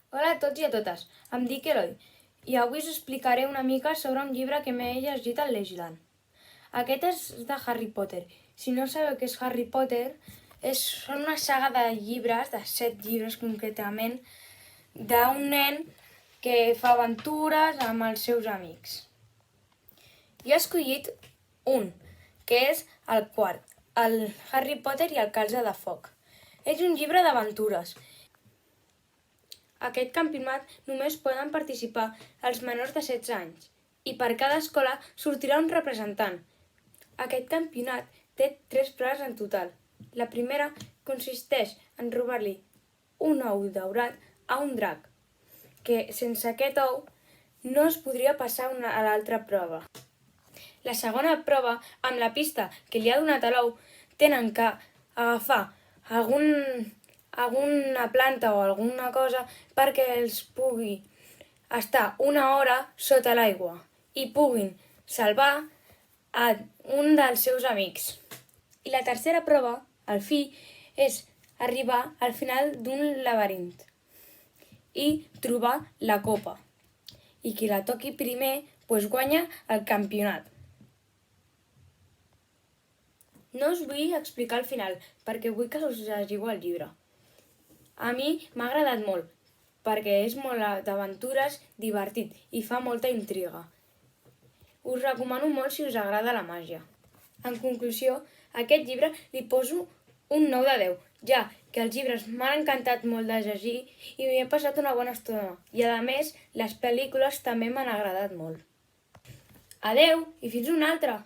Hola a tots i a totes, em dic Eloi i avui us explicaré una mica sobre un llibre que m'he llegit al Legoland. Aquest és de Harry Potter. Si no sabeu què és Harry Potter, són una saga de llibres, de 7 llibres concretament, d'un nen que fa aventures amb els seus amics. Jo he escollit un, que és el quart, el Harry Potter i el calze de foc. És un llibre d'aventures. Aquest campionat només poden participar els menors de 16 anys i per cada escola sortirà un representant. Aquest campionat té 3 proves en total. La primera consisteix en robar-li un ou daurat a un drac, que sense aquest ou no es podria passar a l'altra prova. La segona prova, amb la pista que li ha donat a l'ou, tenen que agafar alguna planta o alguna cosa perquè els pugui estar una hora sota l'aigua i puguin salvar a un dels seus amics. I la tercera prova, al fi, és arribar al final d'un laberint i trobar la copa. I qui la toqui primer guanya el campionat. No us vull explicar el final, perquè vull que us llegiu el llibre. A mi m'ha agradat molt, perquè és molt d'aventures, divertit i fa molta intriga. Us recomano molt si us agrada la màgia. En conclusió, a aquest llibre li poso un 9 de 10, ja que els llibres m'han encantat molt de llegir i m'hi he passat una bona estona. I a més, les pel·lícules també m'han agradat molt. Adeu i fins una altra!